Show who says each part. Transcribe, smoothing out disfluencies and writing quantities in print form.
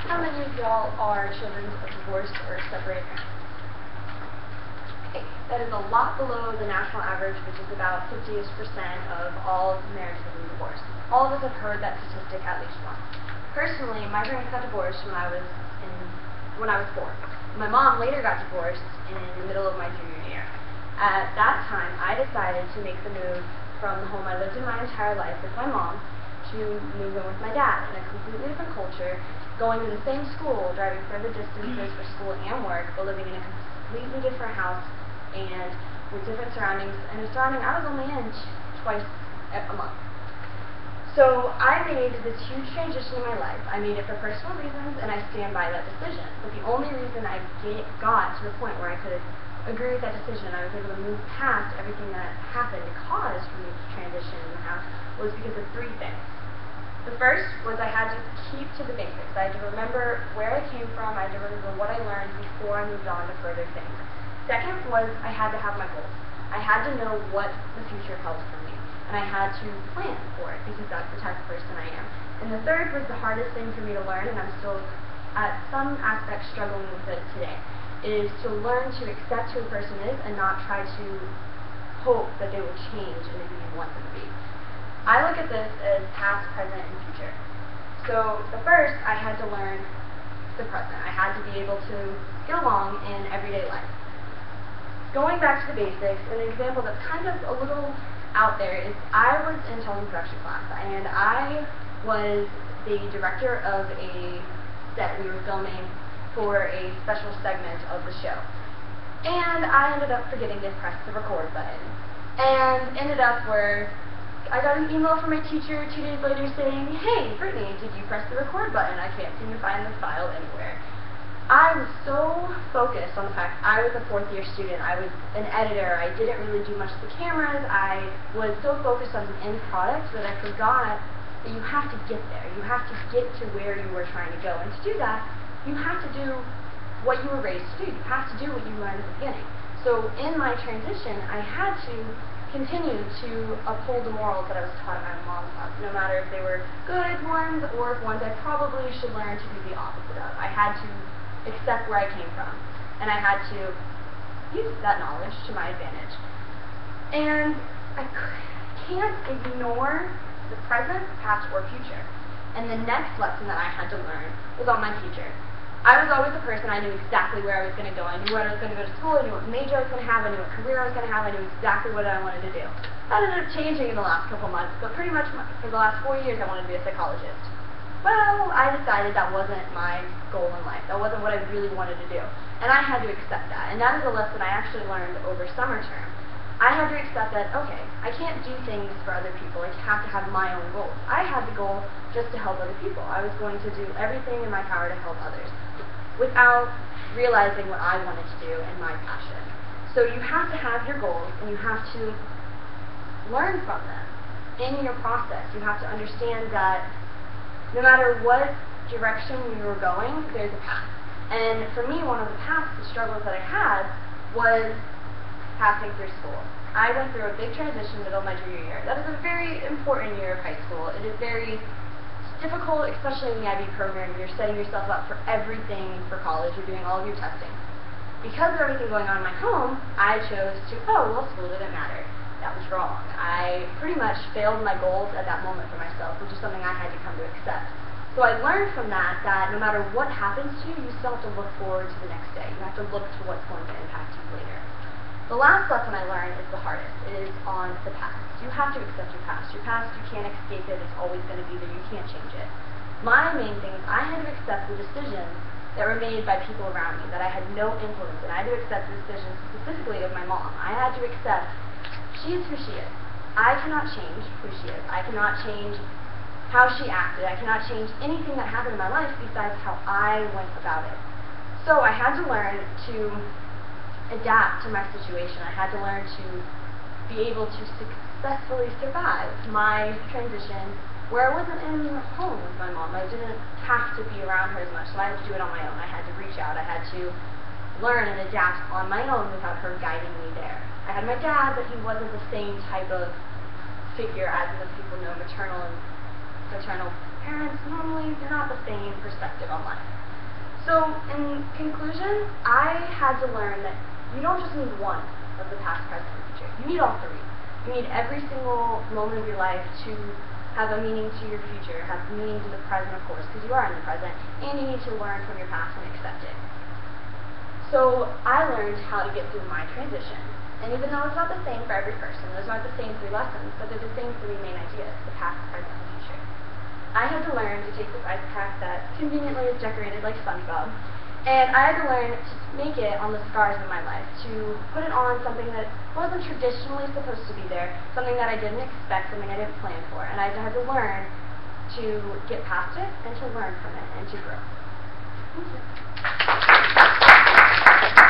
Speaker 1: How many of y'all are children of divorced or separated parents? Okay, that is a lot below the national average, which is about 50% of all marriages and divorce. All of us have heard that statistic at least once. Personally, my parents got divorced when I was 4. My mom later got divorced in the middle of my junior year. At that time, I decided to make the move from the home I lived in my entire life with my mom to move in with my dad in a completely different culture, going to the same school, driving further distances for school and work, but living in a completely different house and with different surroundings. And a surrounding I was only in twice a month. So I made this huge transition in my life. I made it for personal reasons, and I stand by that decision. But the only reason I got to the point where I could agree with that decision, I was able to move past everything that happened caused for me to transition in the house, was because of 3 things. The first was I had to keep to the basics. I had to remember where I came from. I had to remember what I learned before I moved on to further things. Second was I had to have my goals. I had to know what the future held for me, and I had to plan for it because that's the type of person I am. And the third was the hardest thing for me to learn, and I'm still at some aspects struggling with it today, is to learn to accept who a person is and not try to hope that they will change into who you want them to be. I look at this as past, present, and future. So the first, I had to learn the present. I had to be able to get along in everyday life. Going back to the basics, an example that's kind of a little out there is I was in television production class, and I was the director of a set we were filming for a special segment of the show. And I ended up forgetting to press the record button. And ended up where I got an email from my teacher 2 days later saying, "Hey, Brittany, did you press the record button? I can't seem to find the file anywhere." I was so focused on the fact I was a 4th-year student. I was an editor. I didn't really do much with the cameras. I was so focused on the end product that I forgot that you have to get there. You have to get to where you were trying to go. And to do that, you have to do what you were raised to do. You have to do what you learned at the beginning. So in my transition, I had to continue to uphold the morals that I was taught at my mom's house, no matter if they were good ones or if ones I probably should learn to do the opposite of. I had to accept where I came from, and I had to use that knowledge to my advantage. And I can't ignore the present, past, or future. And the next lesson that I had to learn was on my future. I was always a person, I knew exactly where I was going to go. I knew where I was going to go to school, I knew what major I was going to have, I knew what career I was going to have, I knew exactly what I wanted to do. That ended up changing in the last couple months, but pretty much for the last 4 years I wanted to be a psychologist. Well, I decided that wasn't my goal in life. That wasn't what I really wanted to do. And I had to accept that. And that is a lesson I actually learned over summer term. I had to accept that, okay, I can't do things for other people. I have to have my own goals. I had the goal just to help other people. I was going to do everything in my power to help others without realizing what I wanted to do and my passion. So you have to have your goals, and you have to learn from them in your process. You have to understand that no matter what direction you were going, there's a path. And for me, one of the paths, the struggles that I had, was passing through school. I went through a big transition in the middle of my junior year. That is a very important year of high school. It is very difficult, especially in the IB program. You're setting yourself up for everything for college. You're doing all of your testing. Because of everything going on in my home, I chose to, school didn't matter. That was wrong. I pretty much failed my goals at that moment for myself, which is something I had to come to accept. So I learned from that no matter what happens to you, you still have to look forward to the next day. You have to look to what's going to impact you later. The last lesson I learned is the hardest. It is on the past. You have to accept your past. Your past, you can't escape it. It's always going to be there. You can't change it. My main thing is I had to accept the decisions that were made by people around me that I had no influence in. I had to accept the decisions specifically of my mom. I had to accept she is who she is. I cannot change who she is. I cannot change how she acted. I cannot change anything that happened in my life besides how I went about it. So I had to learn to adapt to my situation. I had to learn to be able to successfully survive my transition where I wasn't in home with my mom. I didn't have to be around her as much, so I had to do it on my own. I had to reach out. I had to learn and adapt on my own without her guiding me there. I had my dad, but he wasn't the same type of figure as most people know, maternal and paternal parents, normally they're not the same perspective on life. So, in conclusion, I had to learn that you don't just need one of the past, present, and future. You need all three. You need every single moment of your life to have a meaning to your future, have meaning to the present, of course, because you are in the present, and you need to learn from your past and accept it. So I learned how to get through my transition. And even though it's not the same for every person, those aren't the same 3 lessons, but they're the same 3 main ideas, the past, present, and future. I had to learn to take this ice pack that conveniently is decorated like SpongeBob, and I had to learn to make it on the scars in my life, to put it on something that wasn't traditionally supposed to be there, something that I didn't expect, something I didn't plan for, and I had to learn to get past it and to learn from it and to grow. Thank you.